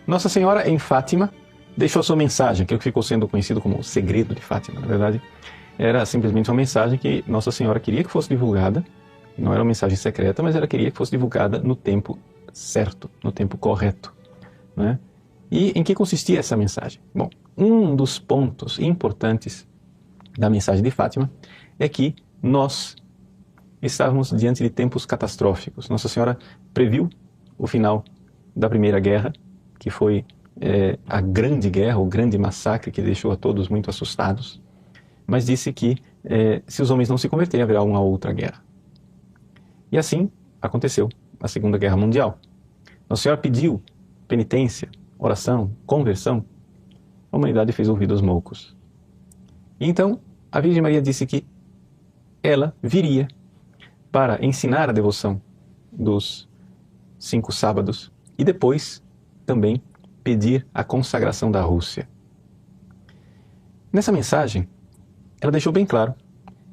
Nossa Senhora em Fátima deixou sua mensagem, que ficou sendo conhecido como o segredo de Fátima. Na verdade, era simplesmente uma mensagem que Nossa Senhora queria que fosse divulgada. Não era uma mensagem secreta, mas ela queria que fosse divulgada no tempo certo, no tempo correto, né? E em que consistia essa mensagem? Bom, um dos pontos importantes da mensagem de Fátima é que nós estávamos diante de tempos catastróficos. Nossa Senhora previu o final da Primeira Guerra, que foi a grande guerra, o grande massacre que deixou a todos muito assustados, mas disse que se os homens não se converterem, haverá uma outra guerra. E assim aconteceu a Segunda Guerra Mundial. Nossa Senhora pediu penitência, oração, conversão. A humanidade fez ouvidos moucos. E então a Virgem Maria disse que ela viria para ensinar a devoção dos 5 sábados e depois também pedir a consagração da Rússia. Nessa mensagem, ela deixou bem claro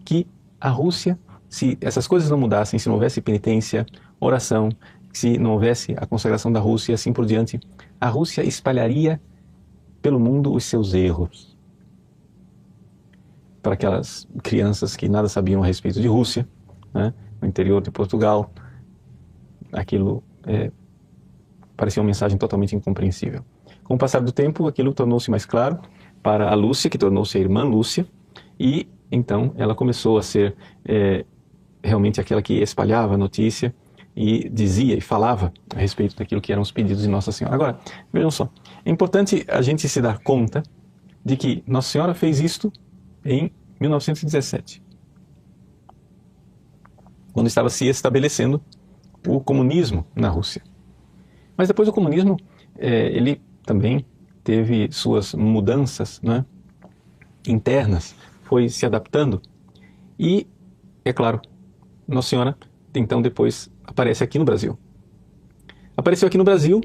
que a Rússia, se essas coisas não mudassem, se não houvesse penitência, oração, se não houvesse a consagração da Rússia e assim por diante, a Rússia espalharia pelo mundo os seus erros. Para aquelas crianças que nada sabiam a respeito de Rússia, né, no interior de Portugal, aquilo parecia uma mensagem totalmente incompreensível. Com o passar do tempo, aquilo tornou-se mais claro para a Lúcia, que tornou-se a irmã Lúcia, e então ela começou a ser realmente aquela que espalhava a notícia e dizia e falava a respeito daquilo que eram os pedidos de Nossa Senhora. Agora, vejam só, é importante a gente se dar conta de que Nossa Senhora fez isto em 1917, quando estava se estabelecendo o comunismo na Rússia. Mas depois o comunismo, ele também teve suas mudanças, né, internas, foi se adaptando e, é claro, Nossa Senhora então depois aparece aqui no Brasil. Apareceu aqui no Brasil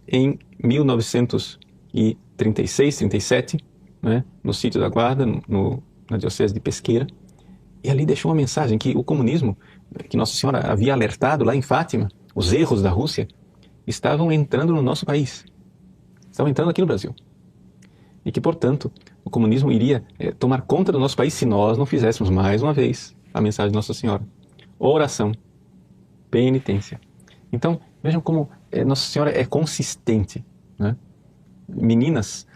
em 1936, 37, né, no sítio da Guarda, na diocese de Pesqueira, e ali deixou uma mensagem que o comunismo, que Nossa Senhora havia alertado lá em Fátima, os erros da Rússia, estavam entrando no nosso país, estavam entrando aqui no Brasil. E que, portanto, o comunismo iria tomar conta do nosso país se nós não fizéssemos mais uma vez a mensagem de Nossa Senhora. Oração, penitência. Então, vejam como Nossa Senhora é consistente, né? Meninas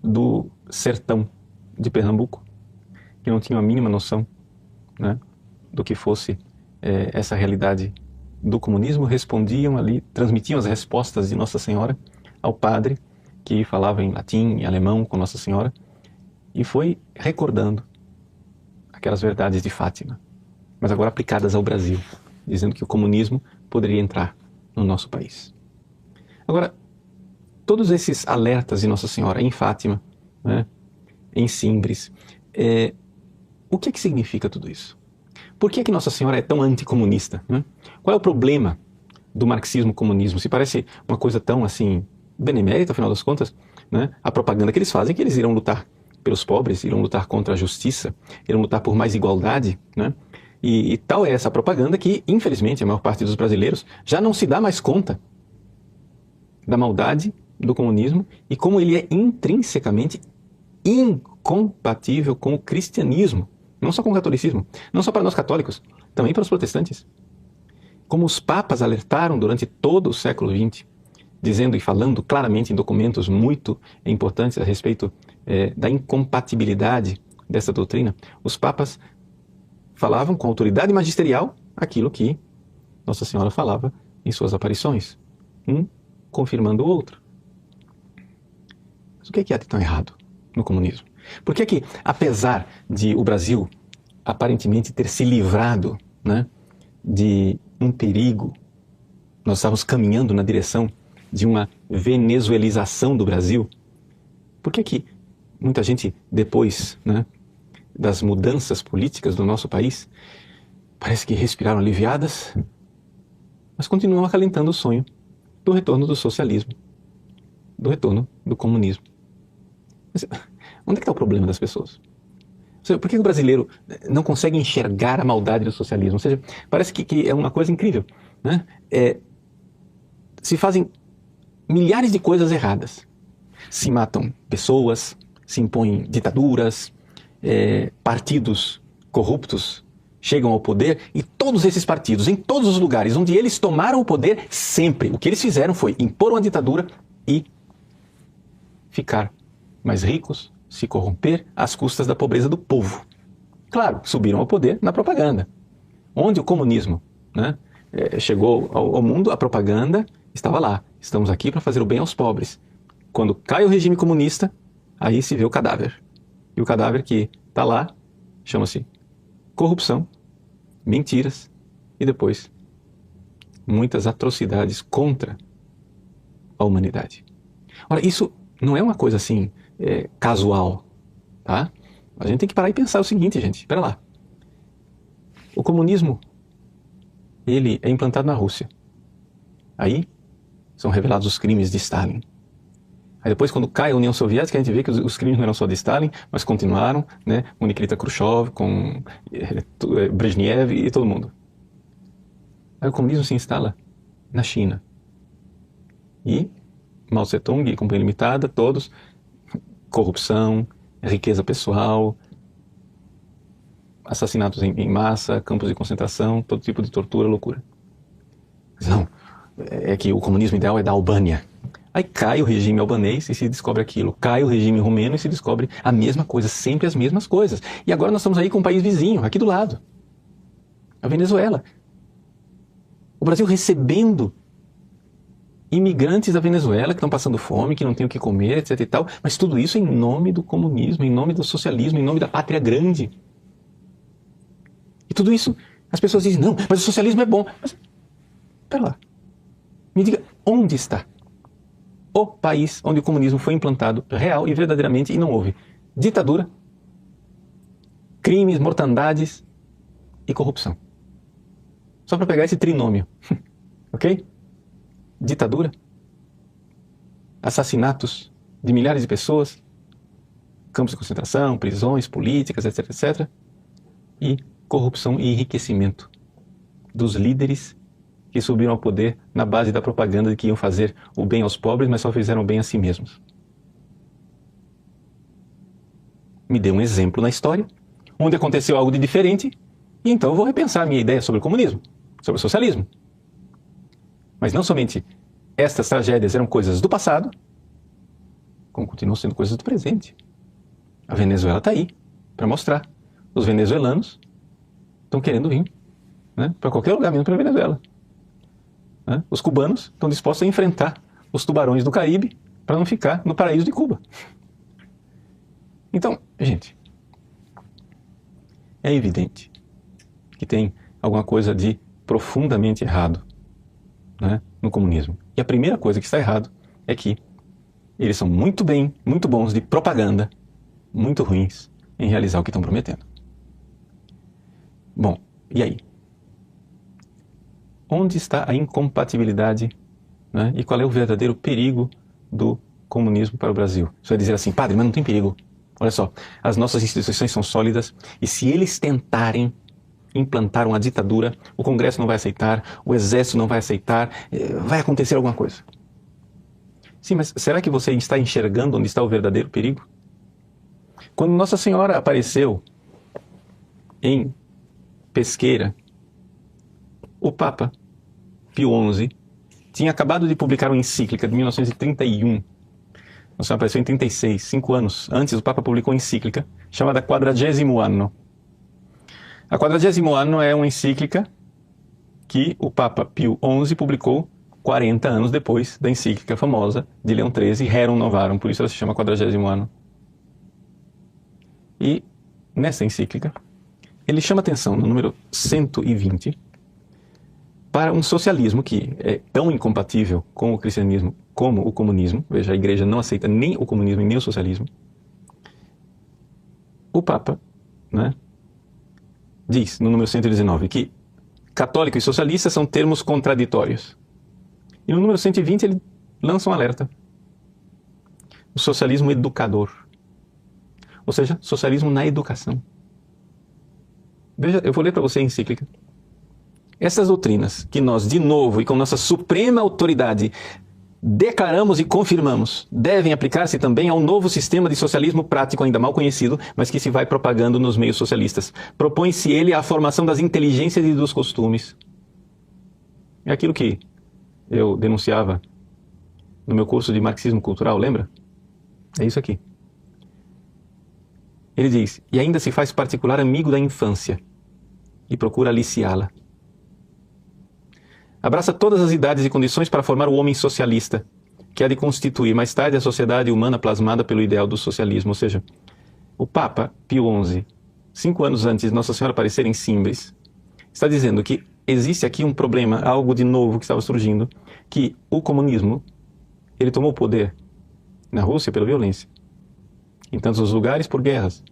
do sertão de Pernambuco, que não tinham a mínima noção, né, do que fosse essa realidade do comunismo, respondiam ali, transmitiam as respostas de Nossa Senhora ao padre, que falava em latim e alemão com Nossa Senhora, e foi recordando aquelas verdades de Fátima, mas agora aplicadas ao Brasil, dizendo que o comunismo poderia entrar no nosso país. Agora, todos esses alertas de Nossa Senhora em Fátima, né, em Simbres, o que significa tudo isso? Por que Nossa Senhora é tão anticomunista, né? Qual é o problema do marxismo-comunismo? Se parece uma coisa tão assim benemérita, afinal das contas, né? A propaganda que eles fazem é que eles irão lutar pelos pobres, irão lutar contra a justiça, irão lutar por mais igualdade, né? E tal é essa propaganda que, infelizmente, a maior parte dos brasileiros já não se dá mais conta da maldade do comunismo e como ele é intrinsecamente incompatível com o cristianismo, não só com o catolicismo, não só para nós católicos, também para os protestantes. Como os papas alertaram durante todo o século XX, dizendo e falando claramente em documentos muito importantes a respeito da incompatibilidade dessa doutrina, os papas falavam com autoridade magisterial aquilo que Nossa Senhora falava em suas aparições, um confirmando o outro. Mas o que há de tão errado no comunismo? Por que apesar de o Brasil aparentemente ter se livrado, né, de um perigo, nós estávamos caminhando na direção de uma venezuelização do Brasil, por que muita gente, depois, né, das mudanças políticas do nosso país, parece que respiraram aliviadas, mas continuam acalentando o sonho do retorno do socialismo, do retorno do comunismo? Mas onde é que está o problema das pessoas? Por que o brasileiro não consegue enxergar a maldade do socialismo? Ou seja, parece que é uma coisa incrível, né? Se fazem milhares de coisas erradas. Se matam pessoas, se impõem ditaduras, partidos corruptos chegam ao poder, e todos esses partidos, em todos os lugares onde eles tomaram o poder, sempre o que eles fizeram foi impor uma ditadura e ficar mais ricos, se corromper às custas da pobreza do povo. Claro, subiram ao poder na propaganda. Onde o comunismo, né, chegou ao mundo, a propaganda estava lá. Estamos aqui para fazer o bem aos pobres. Quando cai o regime comunista, aí se vê o cadáver. E o cadáver que está lá chama-se corrupção, mentiras e depois muitas atrocidades contra a humanidade. Ora, isso não é uma coisa assim casual, tá? A gente tem que parar e pensar o seguinte, gente. Espera lá. O comunismo, ele é implantado na Rússia. Aí são revelados os crimes de Stalin. Aí depois, quando cai a União Soviética, a gente vê que os crimes não eram só de Stalin, mas continuaram, né, com Nikita Khrushchev, com Brezhnev e todo mundo. Aí o comunismo se instala na China. E Mao Tse-tung e Companhia Limitada, todos, corrupção, riqueza pessoal, assassinatos em massa, campos de concentração, todo tipo de tortura, loucura. Não, é que o comunismo ideal é da Albânia. Aí cai o regime albanês e se descobre aquilo. Cai o regime romeno e se descobre a mesma coisa, sempre as mesmas coisas. E agora nós estamos aí com um país vizinho, aqui do lado. A Venezuela. O Brasil recebendo imigrantes da Venezuela que estão passando fome, que não têm o que comer, etc e tal. Mas tudo isso em nome do comunismo, em nome do socialismo, em nome da pátria grande. E tudo isso, as pessoas dizem, não, mas o socialismo é bom. Mas, pera lá. Me diga, onde está o país onde o comunismo foi implantado real e verdadeiramente e não houve ditadura, crimes, mortandades e corrupção? Só para pegar esse trinômio, ok? Ditadura, assassinatos de milhares de pessoas, campos de concentração, prisões políticas, etc, etc, e corrupção e enriquecimento dos líderes que subiram ao poder na base da propaganda de que iam fazer o bem aos pobres, mas só fizeram o bem a si mesmos. Me dê um exemplo na história onde aconteceu algo de diferente e então eu vou repensar a minha ideia sobre o comunismo, sobre o socialismo. Mas não somente estas tragédias eram coisas do passado, como continuam sendo coisas do presente. A Venezuela está aí para mostrar. Os venezuelanos estão querendo vir, né, para qualquer lugar, menos para a Venezuela. Né? Os cubanos estão dispostos a enfrentar os tubarões do Caribe para não ficar no paraíso de Cuba. Então, gente, é evidente que tem alguma coisa de profundamente errado, né, no comunismo. E a primeira coisa que está errado é que eles são muito bons de propaganda, muito ruins em realizar o que estão prometendo. Bom, e aí? Onde está a incompatibilidade, né, e qual é o verdadeiro perigo do comunismo para o Brasil? Você vai dizer assim, padre, mas não tem perigo. Olha só, as nossas instituições são sólidas e se eles tentarem implantar uma ditadura, o Congresso não vai aceitar, o Exército não vai aceitar, vai acontecer alguma coisa. Sim, mas será que você está enxergando onde está o verdadeiro perigo? Quando Nossa Senhora apareceu em Pesqueira, o Papa Pio XI tinha acabado de publicar uma encíclica de 1931. Nossa Senhora apareceu em 36, 5 anos antes, o Papa publicou uma encíclica chamada Quadragésimo Anno. A Quadragésimo Anno é uma encíclica que o Papa Pio XI publicou 40 anos depois da encíclica famosa de Leão XIII, Rerum Novarum, por isso ela se chama Quadragésimo Anno. E nessa encíclica, ele chama atenção no número 120 para um socialismo que é tão incompatível com o cristianismo como o comunismo. Veja, a igreja não aceita nem o comunismo e nem o socialismo. O Papa, né, diz no número 119 que católico e socialista são termos contraditórios. E no número 120 ele lança um alerta. O socialismo educador. Ou seja, socialismo na educação. Veja, eu vou ler para você a encíclica. Essas doutrinas que nós, de novo, e com nossa suprema autoridade, declaramos e confirmamos, devem aplicar-se também ao novo sistema de socialismo prático ainda mal conhecido, mas que se vai propagando nos meios socialistas. Propõe-se ele a formação das inteligências e dos costumes. É aquilo que eu denunciava no meu curso de marxismo cultural, lembra? É isso aqui. Ele diz, e ainda se faz particular amigo da infância e procura aliciá-la. Abraça todas as idades e condições para formar o homem socialista, que há de constituir mais tarde a sociedade humana plasmada pelo ideal do socialismo. Ou seja, o Papa Pio XI, 5 anos antes de Nossa Senhora aparecer em Simbres, está dizendo que existe aqui um problema, algo de novo que estava surgindo, que o comunismo, ele tomou o poder na Rússia pela violência, em tantos lugares por guerras.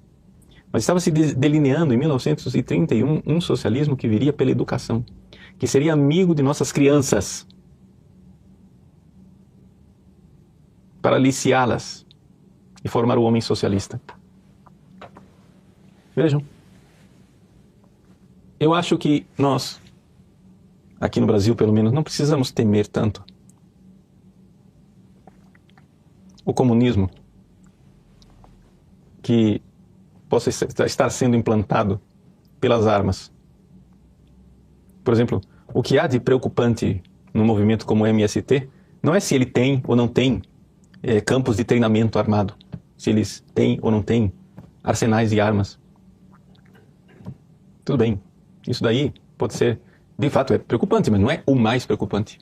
Mas estava se delineando em 1931 um socialismo que viria pela educação, que seria amigo de nossas crianças, para aliciá-las e formar o homem socialista. Vejam, eu acho que nós, aqui no Brasil pelo menos, não precisamos temer tanto o comunismo que possa estar sendo implantado pelas armas. Por exemplo, o que há de preocupante num movimento como o MST não é se ele tem ou não tem campos de treinamento armado, se eles têm ou não têm arsenais de armas. Tudo bem, isso daí pode ser, de fato é preocupante, mas não é o mais preocupante.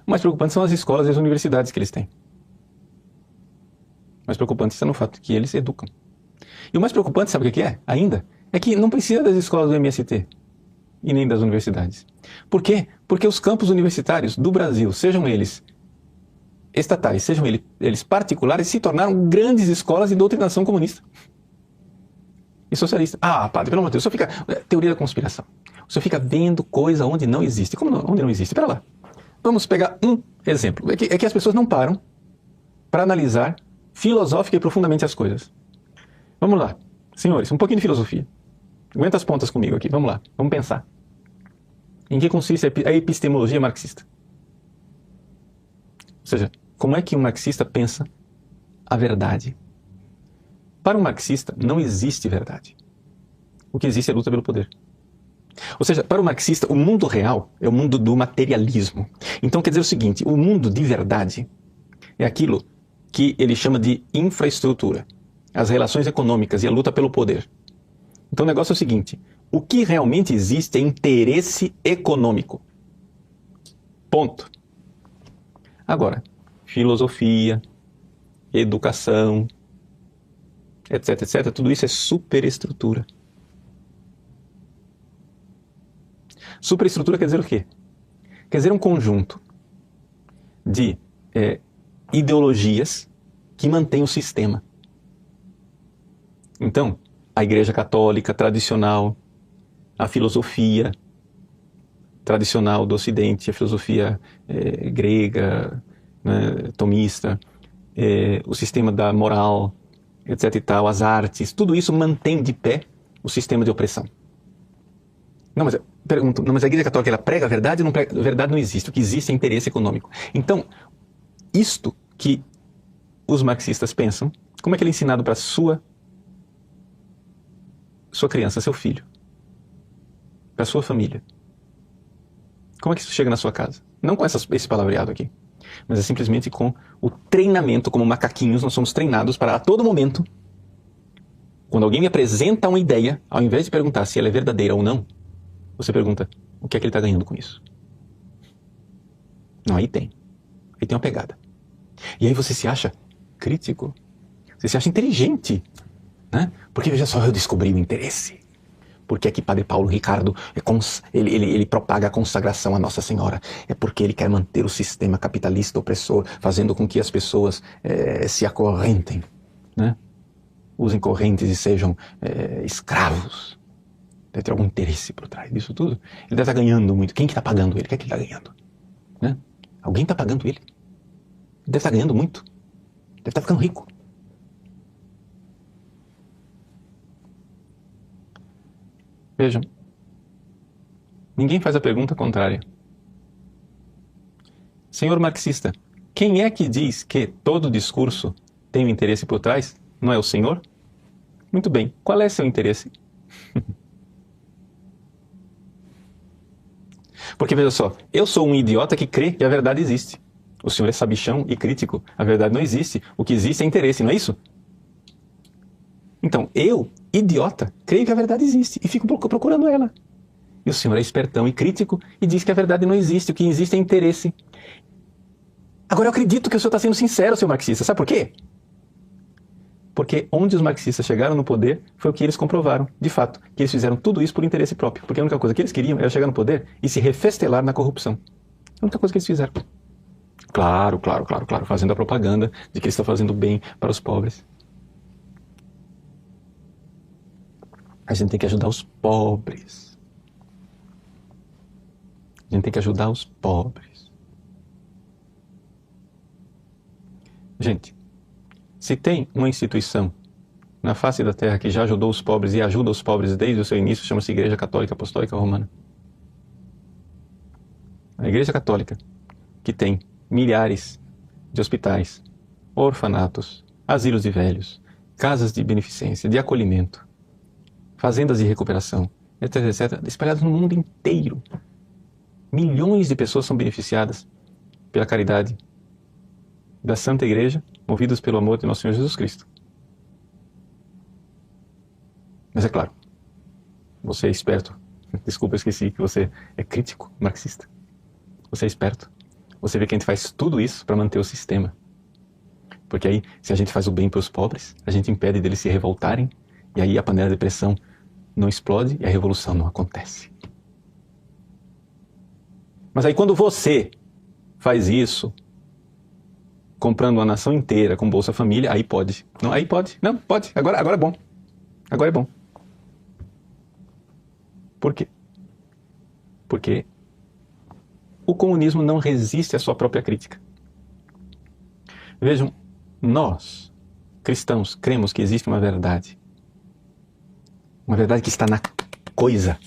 O mais preocupante são as escolas e as universidades que eles têm. O mais preocupante está no fato que eles educam. E o mais preocupante, sabe o que é? Ainda, é que não precisa das escolas do MST e nem das universidades. Por quê? Porque os campos universitários do Brasil, sejam eles estatais, sejam eles particulares, se tornaram grandes escolas de doutrinação comunista e socialista. Ah, padre, pelo amor de Deus, o senhor fica... Teoria da conspiração. O senhor fica vendo coisa onde não existe. Como não, onde não existe? Espera lá. Vamos pegar um exemplo. É que as pessoas não param para analisar filosófica e profundamente as coisas. Vamos lá. Senhores, um pouquinho de filosofia. Aguenta as pontas comigo aqui. Vamos lá. Vamos pensar. Em que consiste a epistemologia marxista? Ou seja, como é que um marxista pensa a verdade? Para um marxista, não existe verdade. O que existe é a luta pelo poder. Ou seja, para o marxista, o mundo real é o mundo do materialismo. Então quer dizer o seguinte, o mundo de verdade é aquilo que ele chama de infraestrutura, as relações econômicas e a luta pelo poder. Então o negócio é o seguinte, o que realmente existe é interesse econômico. Ponto. Agora, filosofia, educação, etc, etc, tudo isso é superestrutura. Superestrutura quer dizer o quê? Quer dizer um conjunto de ideologias que mantém o sistema. Então, a Igreja Católica tradicional, a filosofia tradicional do Ocidente, a filosofia grega, né, tomista, o sistema da moral, etc e tal, as artes, tudo isso mantém de pé o sistema de opressão. Não, mas eu pergunto, mas a Igreja Católica ela prega a verdade? Não prega, a verdade não existe, o que existe é interesse econômico. Então, isto que os marxistas pensam, como é que ele é ensinado para sua criança, seu filho, para sua família? Como é que isso chega na sua casa? Não com esse palavreado aqui, mas é simplesmente com o treinamento, como macaquinhos, nós somos treinados para a todo momento, quando alguém me apresenta uma ideia, ao invés de perguntar se ela é verdadeira ou não, você pergunta, o que é que ele está ganhando com isso? Não, aí tem uma pegada. E aí você se acha crítico, você se acha inteligente, né? Porque veja só, eu descobri o interesse. Porque é que Padre Paulo Ricardo, ele propaga a consagração à Nossa Senhora. É porque ele quer manter o sistema capitalista opressor, fazendo com que as pessoas se acorrentem, né? Usem correntes e sejam escravos. Deve ter algum interesse por trás disso tudo. Ele deve estar ganhando muito. Quem que está pagando ele? O que é que ele está ganhando? Né? Alguém está pagando ele. Ele deve estar ganhando muito. Deve estar ficando rico. Vejam, ninguém faz a pergunta contrária. Senhor marxista, quem é que diz que todo discurso tem um interesse por trás? Não é o Senhor? Muito bem, qual é seu interesse? Porque veja só, eu sou um idiota que crê que a verdade existe. O senhor é sabichão e crítico. A verdade não existe. O que existe é interesse, não é isso? Então, eu, idiota, creio que a verdade existe e fico procurando ela. E o senhor é espertão e crítico e diz que a verdade não existe. O que existe é interesse. Agora, eu acredito que o senhor está sendo sincero, seu marxista. Sabe por quê? Porque onde os marxistas chegaram no poder foi o que eles comprovaram, de fato, que eles fizeram tudo isso por interesse próprio. Porque a única coisa que eles queriam era chegar no poder e se refestelar na corrupção. A única coisa que eles fizeram. Claro, fazendo a propaganda de que eles estão fazendo bem para os pobres. A gente tem que ajudar os pobres. A gente tem que ajudar os pobres. Gente, se tem uma instituição na face da Terra que já ajudou os pobres e ajuda os pobres desde o seu início, chama-se Igreja Católica Apostólica Romana. A Igreja Católica, que tem milhares de hospitais, orfanatos, asilos de velhos, casas de beneficência, de acolhimento, fazendas de recuperação, etc, etc, espalhadas no mundo inteiro. Milhões de pessoas são beneficiadas pela caridade da Santa Igreja, movidas pelo amor de Nosso Senhor Jesus Cristo. Mas é claro, você é esperto. Desculpa, eu esqueci que você é crítico marxista. Você é esperto. Você vê que a gente faz tudo isso para manter o sistema. Porque aí, se a gente faz o bem para os pobres, a gente impede deles se revoltarem, e aí a panela de pressão não explode e a revolução não acontece. Mas aí quando você faz isso, comprando uma nação inteira com Bolsa Família, aí pode. Não, aí pode. Não, pode. Agora é bom. Agora é bom. Por quê? Porque o comunismo não resiste à sua própria crítica. Vejam, nós, cristãos, cremos que existe uma verdade. Uma verdade que está na coisa,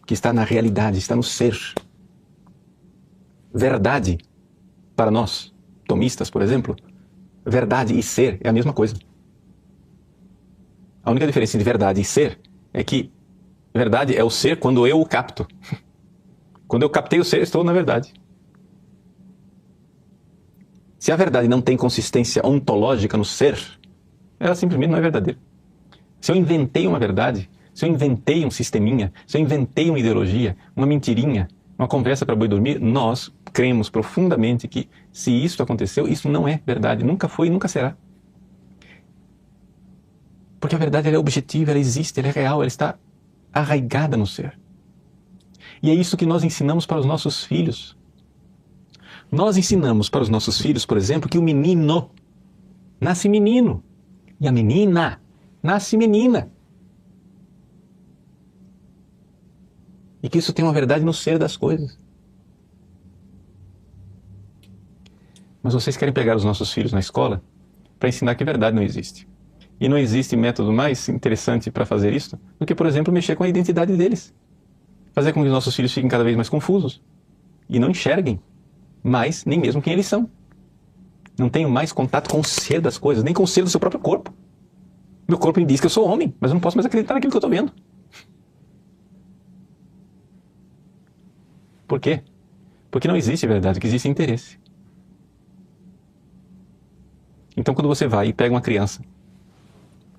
que está na realidade, está no ser. Verdade, para nós, tomistas, por exemplo, verdade e ser é a mesma coisa. A única diferença entre verdade e ser é que verdade é o ser quando eu o capto. Quando eu captei o ser, estou na verdade. Se a verdade não tem consistência ontológica no ser, ela simplesmente não é verdadeira. Se eu inventei uma verdade, se eu inventei um sisteminha, se eu inventei uma ideologia, uma mentirinha, uma conversa para boi dormir, nós cremos profundamente que se isso aconteceu, isso não é verdade. Nunca foi e nunca será. Porque a verdade ela é objetiva, ela existe, ela é real, ela está arraigada no ser. E é isso que nós ensinamos para os nossos filhos. Nós ensinamos para os nossos filhos, por exemplo, que o menino nasce menino e a menina nasce menina. E que isso tem uma verdade no ser das coisas. Mas vocês querem pegar os nossos filhos na escola para ensinar que verdade não existe. E não existe método mais interessante para fazer isso do que, por exemplo, mexer com a identidade deles. Fazer com que os nossos filhos fiquem cada vez mais confusos e não enxerguem mais nem mesmo quem eles são. Não tenham mais contato com o ser das coisas, nem com o ser do seu próprio corpo. Meu corpo me diz que eu sou homem, mas eu não posso mais acreditar naquilo que eu estou vendo. Por quê? Porque não existe verdade, o que existe é interesse. Então, quando você vai e pega uma criança,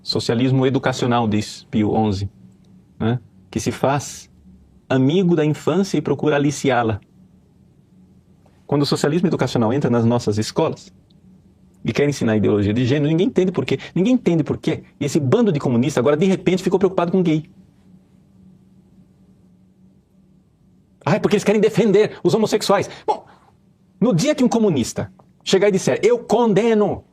socialismo educacional, diz Pio XI, né, que se faz amigo da infância e procura aliciá-la. Quando o socialismo educacional entra nas nossas escolas e quer ensinar ideologia de gênero, ninguém entende por quê. Ninguém entende por quê. E esse bando de comunistas agora, de repente, ficou preocupado com gay. Ah, é porque eles querem defender os homossexuais. Bom, no dia que um comunista chegar e disser, eu condeno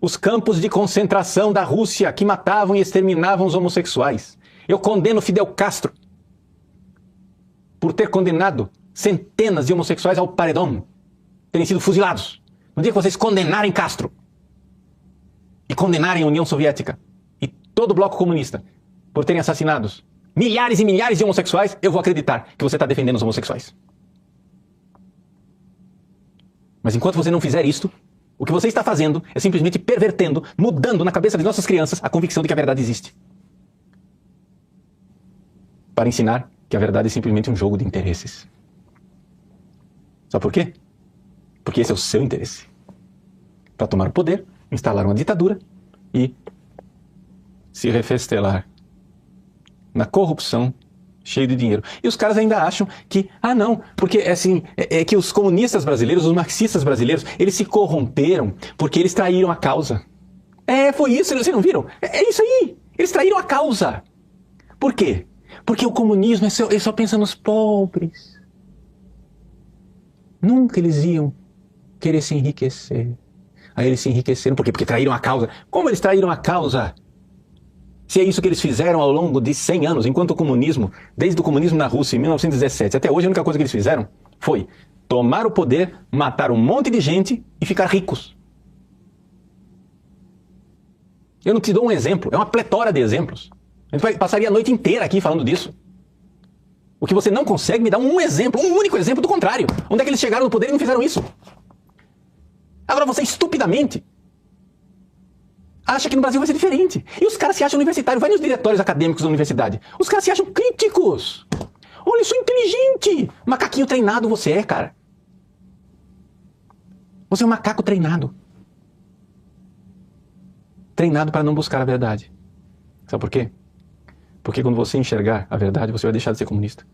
os campos de concentração da Rússia que matavam e exterminavam os homossexuais. Eu condeno Fidel Castro por ter condenado centenas de homossexuais ao paredão, terem sido fuzilados. No dia que vocês condenarem Castro e condenarem a União Soviética e todo o bloco comunista por terem assassinados milhares e milhares de homossexuais, eu vou acreditar que você está defendendo os homossexuais. Mas enquanto você não fizer isto, o que você está fazendo é simplesmente pervertendo, mudando na cabeça de nossas crianças a convicção de que a verdade existe. Para ensinar que a verdade é simplesmente um jogo de interesses. Sabe por quê? Porque esse é o seu interesse. Para tomar o poder, instalar uma ditadura e se refestelar na corrupção, cheio de dinheiro. E os caras ainda acham que, não, porque assim, é que os comunistas brasileiros, os marxistas brasileiros, eles se corromperam porque eles traíram a causa. Foi isso, vocês não viram? É isso aí, eles traíram a causa. Por quê? Porque o comunismo, ele só pensa nos pobres. Nunca eles iam querer se enriquecer. Aí eles se enriqueceram, por quê? Porque traíram a causa. Como eles traíram a causa? Se é isso que eles fizeram ao longo de 100 anos, enquanto o comunismo, desde o comunismo na Rússia em 1917 até hoje, a única coisa que eles fizeram foi tomar o poder, matar um monte de gente e ficar ricos. Eu não te dou um exemplo, é uma pletora de exemplos. A gente passaria a noite inteira aqui falando disso. O que você não consegue me dar um exemplo, um único exemplo do contrário. Onde é que eles chegaram no poder e não fizeram isso? Agora você estupidamente acha que no Brasil vai ser diferente. E os caras se acham universitários. Vai nos diretórios acadêmicos da universidade. Os caras se acham críticos. Olha, eu sou inteligente. Macaquinho treinado você é, cara. Você é um macaco treinado. Treinado para não buscar a verdade. Sabe por quê? Porque quando você enxergar a verdade, você vai deixar de ser comunista.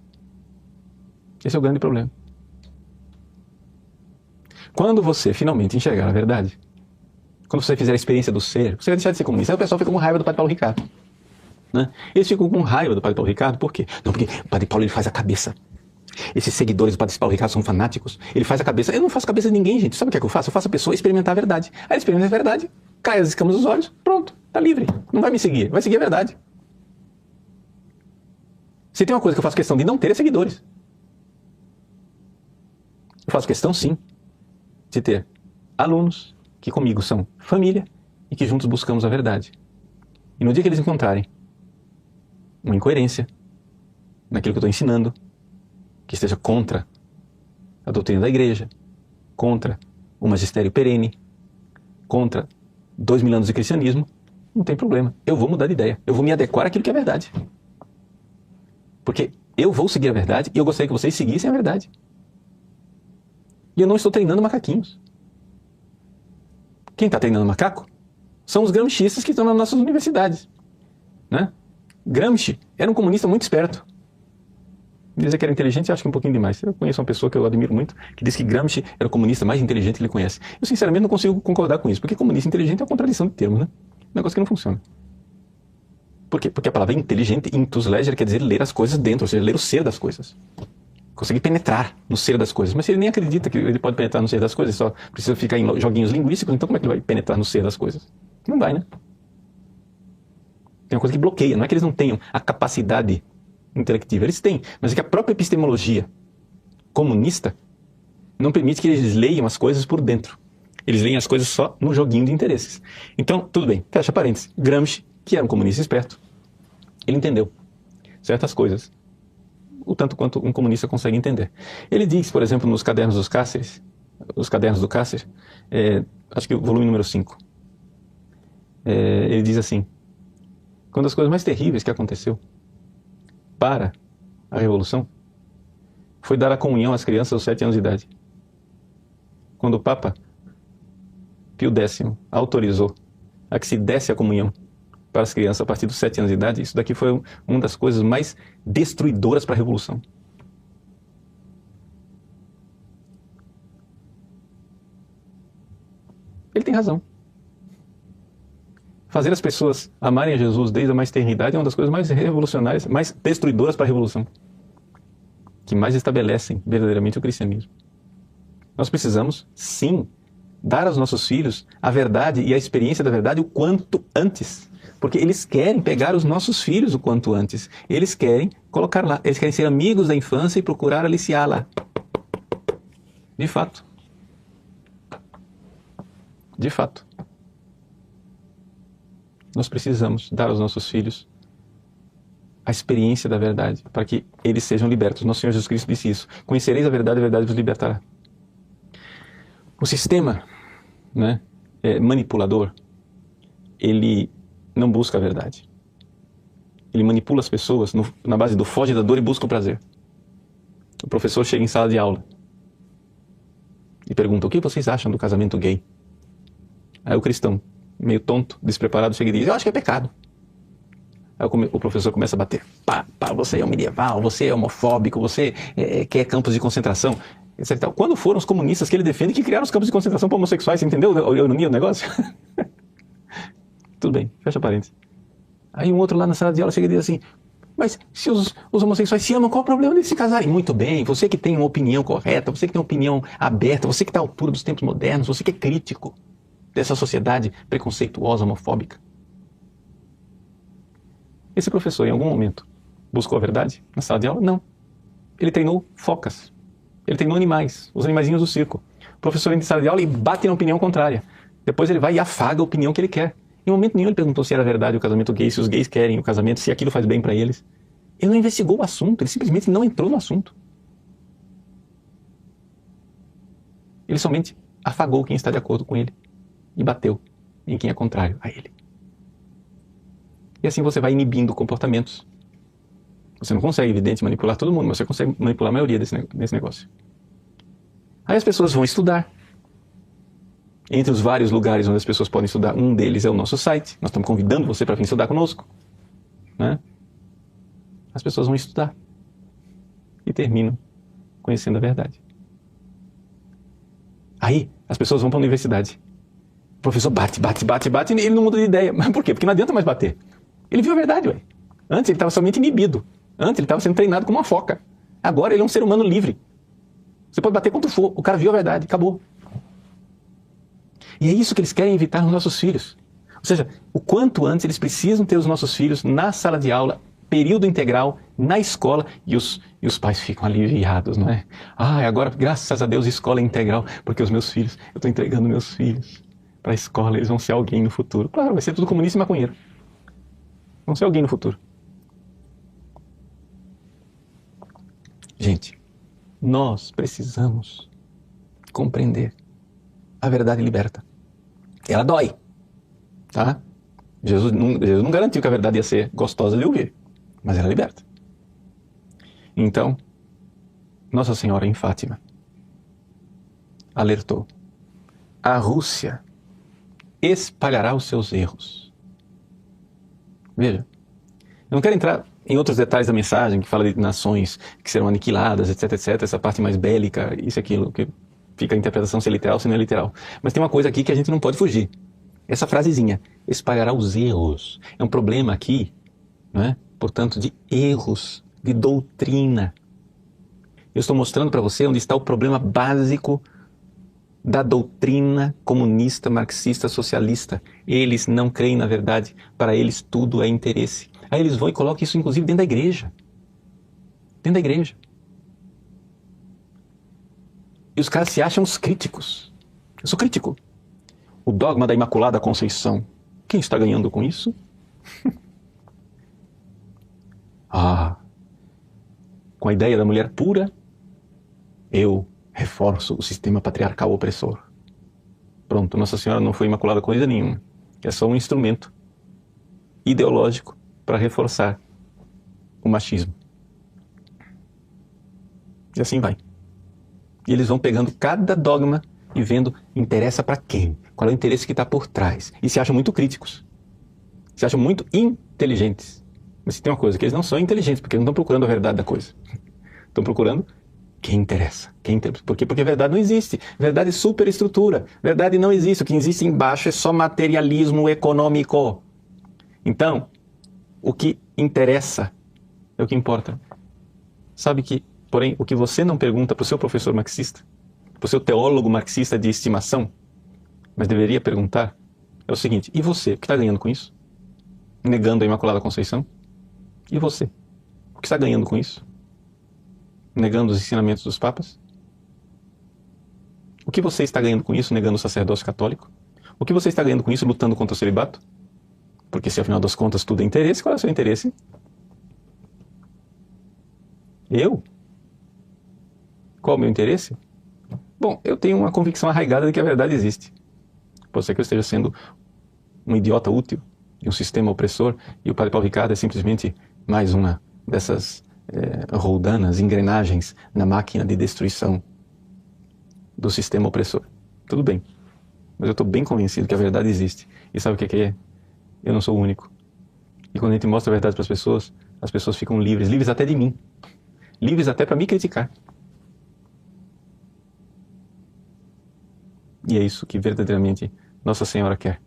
Esse é o grande problema. Quando você finalmente enxergar a verdade, quando você fizer a experiência do ser, você vai deixar de ser comunista. Aí o pessoal fica com raiva do Padre Paulo Ricardo. Né? Eles ficam com raiva do Padre Paulo Ricardo, por quê? Não, porque o Padre Paulo ele faz a cabeça. Esses seguidores do Padre Paulo Ricardo são fanáticos. Ele faz a cabeça. Eu não faço a cabeça de ninguém, gente. Sabe o que é que eu faço? Eu faço a pessoa experimentar a verdade. Aí ela experimenta a verdade, cai as escamas dos olhos, pronto, tá livre. Não vai me seguir, vai seguir a verdade. Se tem uma coisa que eu faço questão de não ter, é seguidores. Eu faço questão, sim, de ter alunos que comigo são família e que juntos buscamos a verdade. E no dia que eles encontrarem uma incoerência naquilo que eu estou ensinando, que esteja contra a doutrina da igreja, contra o magistério perene, contra 2000 anos de cristianismo, não tem problema. Eu vou mudar de ideia. Eu vou me adequar àquilo que é verdade. Porque eu vou seguir a verdade e eu gostaria que vocês seguissem a verdade. E eu não estou treinando macaquinhos. Quem está treinando macaco são os gramscistas que estão nas nossas universidades. Né? Gramsci era um comunista muito esperto. Dizer que era inteligente, acho que um pouquinho demais. Eu conheço uma pessoa que eu admiro muito, que diz que Gramsci era o comunista mais inteligente que ele conhece. Eu, sinceramente, não consigo concordar com isso, porque comunista inteligente é uma contradição de termos, né? Um negócio que não funciona. Por quê? Porque a palavra inteligente, intus leger, quer dizer ler as coisas dentro, ou seja, ler o ser das coisas. Conseguir penetrar no ser das coisas. Mas se ele nem acredita que ele pode penetrar no ser das coisas, só precisa ficar em joguinhos linguísticos, então como é que ele vai penetrar no ser das coisas? Não vai, né? Tem uma coisa que bloqueia. Não é que eles não tenham a capacidade intelectiva. Eles têm, mas é que a própria epistemologia comunista não permite que eles leiam as coisas por dentro. Eles leem as coisas só no joguinho de interesses. Então, tudo bem, fecha parênteses. Gramsci, que era um comunista esperto, ele entendeu certas coisas, o tanto quanto um comunista consegue entender. Ele diz, por exemplo, nos cadernos dos Cáceres, os cadernos do Cáceres, acho que o volume número 5, ele diz assim: quando as coisas mais terríveis que aconteceu para a Revolução foi dar a comunhão às crianças aos 7 anos de idade. Quando o Papa Pio X autorizou a que se desse a comunhão para as crianças a partir dos 7 anos de idade, isso daqui foi uma das coisas mais destruidoras para a Revolução. Ele tem razão. Fazer as pessoas amarem a Jesus desde a mais tenra idade é uma das coisas mais revolucionárias, mais destruidoras para a Revolução, que mais estabelecem verdadeiramente o cristianismo. Nós precisamos, sim, dar aos nossos filhos a verdade e a experiência da verdade o quanto antes. Porque eles querem pegar os nossos filhos o quanto antes. Eles querem colocar lá. Eles querem ser amigos da infância e procurar aliciá-la. De fato. De fato. Nós precisamos dar aos nossos filhos a experiência da verdade, para que eles sejam libertos. Nosso Senhor Jesus Cristo disse isso: conhecereis a verdade vos libertará. O sistema, né, manipulador, ele não busca a verdade. Ele manipula as pessoas na base do foge da dor e busca o prazer. O professor chega em sala de aula e pergunta: o que vocês acham do casamento gay? Aí o cristão, meio tonto, despreparado, chega e diz: eu acho que é pecado. Aí o professor começa a bater: pá, você é um medieval, você é homofóbico, você quer campos de concentração, etc. Quando foram os comunistas que ele defende que criaram os campos de concentração para homossexuais? Você entendeu a ironia do negócio? Tudo bem, fecha parênteses. Aí um outro lá na sala de aula chega e diz assim: mas se os homossexuais se amam, qual o problema de se casarem? Muito bem, você que tem uma opinião correta, você que tem uma opinião aberta, você que está à altura dos tempos modernos, você que é crítico dessa sociedade preconceituosa, homofóbica. Esse professor, em algum momento, buscou a verdade na sala de aula? Não. Ele treinou focas. Ele treinou animais, os animaizinhos do circo. O professor entra em sala de aula e bate na opinião contrária. Depois ele vai e afaga a opinião que ele quer. Em momento nenhum ele perguntou se era verdade o casamento gay, se os gays querem o casamento, se aquilo faz bem para eles. Ele não investigou o assunto, ele simplesmente não entrou no assunto. Ele somente afagou quem está de acordo com ele e bateu em quem é contrário a ele. E assim você vai inibindo comportamentos. Você não consegue, evidente, manipular todo mundo, mas você consegue manipular a maioria desse negócio. Aí as pessoas vão estudar. Entre os vários lugares onde as pessoas podem estudar, um deles é o nosso site. Nós estamos convidando você para vir estudar conosco, né? As pessoas vão estudar e terminam conhecendo a verdade. Aí as pessoas vão para a universidade. O professor bate e ele não muda de ideia. Mas por quê? Porque não adianta mais bater. Ele viu a verdade, ué. Antes ele estava somente inibido. Antes ele estava sendo treinado como uma foca. Agora ele é um ser humano livre. Você pode bater quanto for. O cara viu a verdade. Acabou. E é isso que eles querem evitar nos nossos filhos. Ou seja, o quanto antes eles precisam ter os nossos filhos na sala de aula, período integral, na escola, e os pais ficam aliviados, não é? Agora, graças a Deus, escola é integral, porque os meus filhos, eu estou entregando meus filhos para a escola, eles vão ser alguém no futuro. Claro, vai ser tudo comunista e maconheiro. Vão ser alguém no futuro. Gente, nós precisamos compreender a verdade liberta. Ela dói, tá? Jesus não garantiu que a verdade ia ser gostosa de ouvir, mas ela liberta. Então, Nossa Senhora em Fátima alertou: a Rússia espalhará os seus erros. Veja, eu não quero entrar em outros detalhes da mensagem, que fala de nações que serão aniquiladas, etc, etc, essa parte mais bélica, isso e aquilo, que fica a interpretação se é literal ou se não é literal. Mas tem uma coisa aqui que a gente não pode fugir. Essa frasezinha, espalhará os erros, é um problema aqui, não é? Portanto, de erros, de doutrina. Eu estou mostrando para você onde está o problema básico da doutrina comunista, marxista, socialista. Eles não creem na verdade, para eles tudo é interesse. Aí eles vão e colocam isso inclusive dentro da igreja. Dentro da igreja. E os caras se acham os críticos. Eu sou crítico. O dogma da Imaculada Conceição. Quem está ganhando com isso? Com a ideia da mulher pura, eu reforço o sistema patriarcal opressor. Pronto, Nossa Senhora não foi imaculada coisa nenhuma. É só um instrumento ideológico para reforçar o machismo. E assim vai. E eles vão pegando cada dogma e vendo interessa para quem, qual é o interesse que está por trás. E se acham muito críticos. Se acham muito inteligentes. Mas se tem uma coisa, que eles não são inteligentes, porque eles não estão procurando a verdade da coisa. Estão procurando quem interessa. Por quê? Porque a verdade não existe. Verdade é superestrutura. Verdade não existe. O que existe embaixo é só materialismo econômico. Então, o que interessa é o que importa. Sabe que, porém, o que você não pergunta para o seu professor marxista, para o seu teólogo marxista de estimação, mas deveria perguntar, é o seguinte: e você, o que está ganhando com isso? Negando a Imaculada Conceição? E você? O que está ganhando com isso? Negando os ensinamentos dos papas? O que você está ganhando com isso, negando o sacerdócio católico? O que você está ganhando com isso, lutando contra o celibato? Porque se afinal das contas tudo é interesse, qual é o seu interesse? Eu? Qual é o meu interesse? Bom, eu tenho uma convicção arraigada de que a verdade existe. Pode ser que eu esteja sendo um idiota útil de um sistema opressor e o Padre Paulo Ricardo é simplesmente mais uma dessas roldanas, engrenagens na máquina de destruição do sistema opressor. Tudo bem, mas eu estou bem convencido que a verdade existe. E sabe o que é? Eu não sou o único. E quando a gente mostra a verdade para as pessoas ficam livres, livres até de mim, livres até para me criticar. E é isso que verdadeiramente Nossa Senhora quer.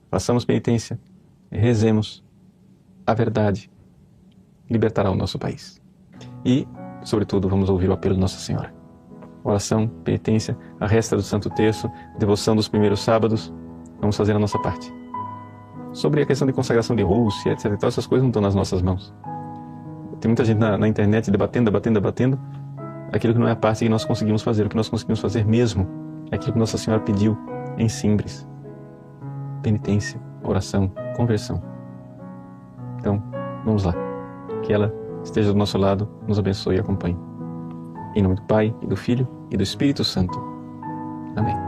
Façamos penitência, rezemos, a verdade libertará o nosso país. E, sobretudo, vamos ouvir o apelo de Nossa Senhora. Oração, penitência, a resta do Santo Terço, devoção dos primeiros sábados, vamos fazer a nossa parte. Sobre a questão de consagração de Rússia, etc. Então, essas coisas não estão nas nossas mãos. Tem muita gente na internet debatendo. Aquilo que não é a parte que nós conseguimos fazer. O que nós conseguimos fazer mesmo é aquilo que Nossa Senhora pediu em Simbres. Penitência, oração, conversão. Então, vamos lá. Que ela esteja do nosso lado, nos abençoe e acompanhe. Em nome do Pai, e do Filho, e do Espírito Santo. Amém.